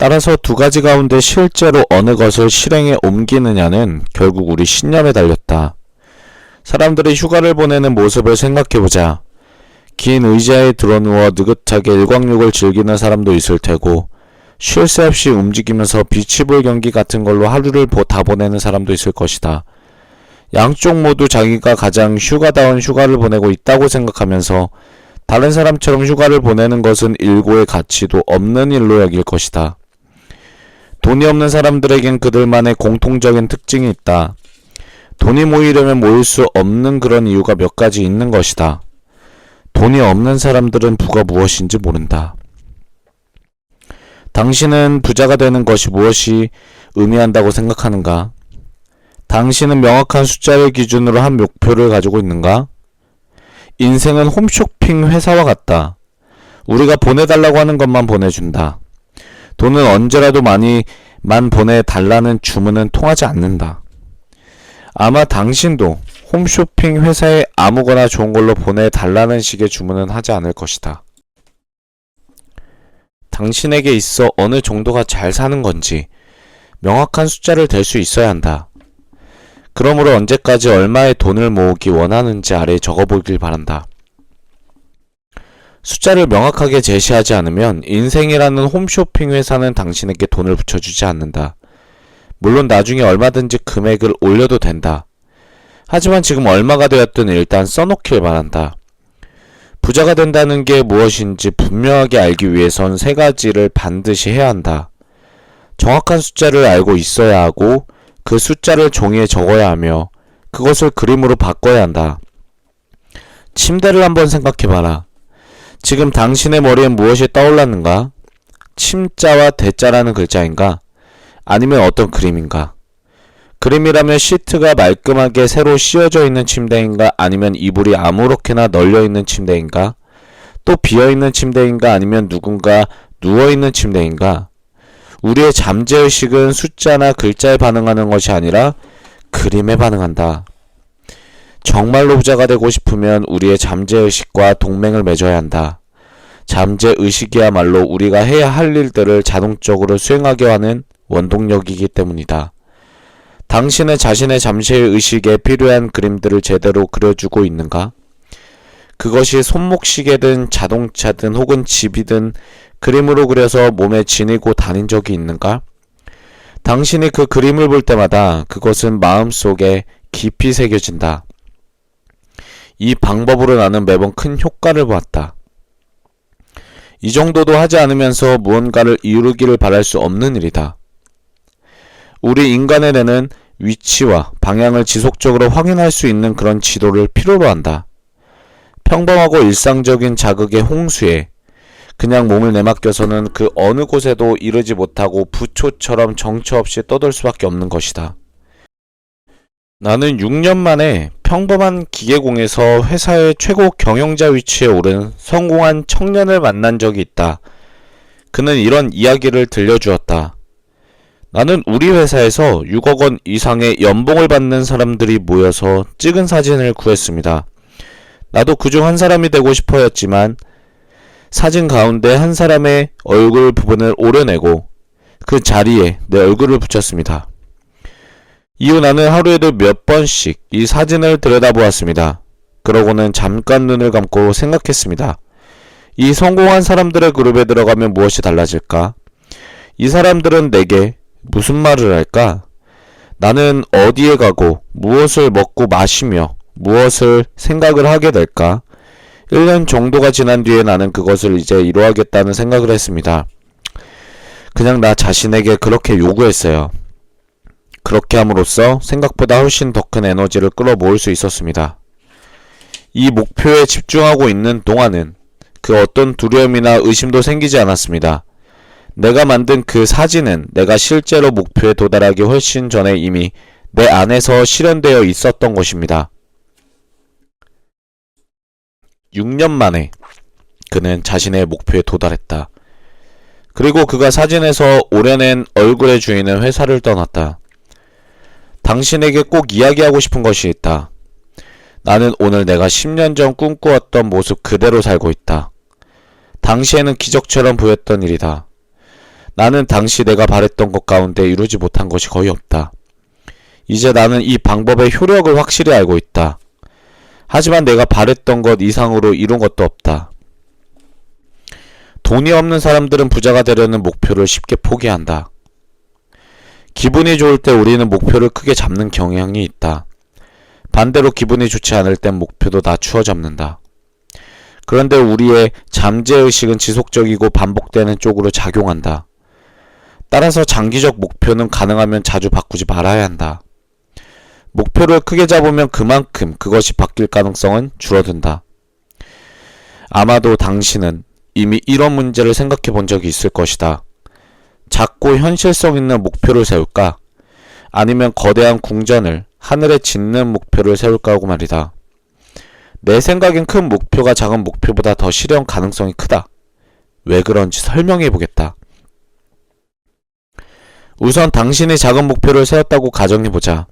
따라서 두 가지 가운데 실제로 어느 것을 실행에 옮기느냐는 결국 우리 신념에 달렸다. 사람들이 휴가를 보내는 모습을 생각해보자. 긴 의자에 드러누워 느긋하게 일광욕을 즐기는 사람도 있을 테고, 쉴 새 없이 움직이면서 비치볼 경기 같은 걸로 하루를 다 보내는 사람도 있을 것이다. 양쪽 모두 자기가 가장 휴가다운 휴가를 보내고 있다고 생각하면서 다른 사람처럼 휴가를 보내는 것은 일고의 가치도 없는 일로 여길 것이다. 돈이 없는 사람들에겐 그들만의 공통적인 특징이 있다. 돈이 모이려면 모일 수 없는 그런 이유가 몇 가지 있는 것이다. 돈이 없는 사람들은 부가 무엇인지 모른다. 당신은 부자가 되는 것이 무엇이 의미한다고 생각하는가? 당신은 명확한 숫자를 기준으로 한 목표를 가지고 있는가? 인생은 홈쇼핑 회사와 같다. 우리가 보내달라고 하는 것만 보내준다. 돈은 언제라도 많이만 보내달라는 주문은 통하지 않는다. 아마 당신도 홈쇼핑 회사에 아무거나 좋은 걸로 보내달라는 식의 주문은 하지 않을 것이다. 당신에게 있어 어느 정도가 잘 사는 건지 명확한 숫자를 댈 수 있어야 한다. 그러므로 언제까지 얼마의 돈을 모으기 원하는지 아래에 적어보길 바란다. 숫자를 명확하게 제시하지 않으면 인생이라는 홈쇼핑 회사는 당신에게 돈을 붙여주지 않는다. 물론 나중에 얼마든지 금액을 올려도 된다. 하지만 지금 얼마가 되었든 일단 써놓길 바란다. 부자가 된다는 게 무엇인지 분명하게 알기 위해선 세 가지를 반드시 해야 한다. 정확한 숫자를 알고 있어야 하고 그 숫자를 종이에 적어야 하며 그것을 그림으로 바꿔야 한다. 침대를 한번 생각해봐라. 지금 당신의 머리엔 무엇이 떠올랐는가? 침자와 대자라는 글자인가? 아니면 어떤 그림인가? 그림이라면 시트가 말끔하게 새로 씌워져 있는 침대인가? 아니면 이불이 아무렇게나 널려 있는 침대인가? 또 비어있는 침대인가? 아니면 누군가 누워있는 침대인가? 우리의 잠재의식은 숫자나 글자에 반응하는 것이 아니라 그림에 반응한다. 정말로 부자가 되고 싶으면 우리의 잠재의식과 동맹을 맺어야 한다. 잠재의식이야말로 우리가 해야 할 일들을 자동적으로 수행하게 하는 원동력이기 때문이다. 당신은 자신의 잠재의식에 필요한 그림들을 제대로 그려주고 있는가? 그것이 손목시계든 자동차든 혹은 집이든 그림으로 그려서 몸에 지니고 다닌 적이 있는가? 당신이 그 그림을 볼 때마다 그것은 마음속에 깊이 새겨진다. 이 방법으로 나는 매번 큰 효과를 보았다. 이 정도도 하지 않으면서 무언가를 이루기를 바랄 수 없는 일이다. 우리 인간의 뇌는 위치와 방향을 지속적으로 확인할 수 있는 그런 지도를 필요로 한다. 평범하고 일상적인 자극의 홍수에 그냥 몸을 내맡겨서는 그 어느 곳에도 이르지 못하고 부초처럼 정처 없이 떠돌 수밖에 없는 것이다. 나는 6년 만에 평범한 기계공에서 회사의 최고 경영자 위치에 오른 성공한 청년을 만난 적이 있다. 그는 이런 이야기를 들려주었다. 나는 우리 회사에서 6억 원 이상의 연봉을 받는 사람들이 모여서 찍은 사진을 구했습니다. 나도 그중 한 사람이 되고 싶어였지만 사진 가운데 한 사람의 얼굴 부분을 오려내고 그 자리에 내 얼굴을 붙였습니다. 이후 나는 하루에도 몇 번씩 이 사진을 들여다보았습니다. 그러고는 잠깐 눈을 감고 생각했습니다. 이 성공한 사람들의 그룹에 들어가면 무엇이 달라질까? 이 사람들은 내게 무슨 말을 할까? 나는 어디에 가고 무엇을 먹고 마시며 무엇을 생각을 하게 될까? 1년 정도가 지난 뒤에 나는 그것을 이제 이루어야겠다는 생각을 했습니다. 그냥 나 자신에게 그렇게 요구했어요. 그렇게 함으로써 생각보다 훨씬 더 큰 에너지를 끌어모을 수 있었습니다. 이 목표에 집중하고 있는 동안은 그 어떤 두려움이나 의심도 생기지 않았습니다. 내가 만든 그 사진은 내가 실제로 목표에 도달하기 훨씬 전에 이미 내 안에서 실현되어 있었던 것입니다. 6년 만에 그는 자신의 목표에 도달했다. 그리고 그가 사진에서 오려낸 얼굴의 주인은 회사를 떠났다. 당신에게 꼭 이야기하고 싶은 것이 있다. 나는 오늘 내가 10년 전 꿈꾸었던 모습 그대로 살고 있다. 당시에는 기적처럼 보였던 일이다. 나는 당시 내가 바랬던 것 가운데 이루지 못한 것이 거의 없다. 이제 나는 이 방법의 효력을 확실히 알고 있다. 하지만 내가 바랬던 것 이상으로 이룬 것도 없다. 돈이 없는 사람들은 부자가 되려는 목표를 쉽게 포기한다. 기분이 좋을 때 우리는 목표를 크게 잡는 경향이 있다. 반대로 기분이 좋지 않을 땐 목표도 낮추어 잡는다. 그런데 우리의 잠재의식은 지속적이고 반복되는 쪽으로 작용한다. 따라서 장기적 목표는 가능하면 자주 바꾸지 말아야 한다. 목표를 크게 잡으면 그만큼 그것이 바뀔 가능성은 줄어든다. 아마도 당신은 이미 이런 문제를 생각해 본 적이 있을 것이다. 작고 현실성 있는 목표를 세울까? 아니면 거대한 궁전을 하늘에 짓는 목표를 세울까 하고 말이다. 내 생각엔 큰 목표가 작은 목표보다 더 실현 가능성이 크다. 왜 그런지 설명해 보겠다. 우선 당신이 작은 목표를 세웠다고 가정해 보자.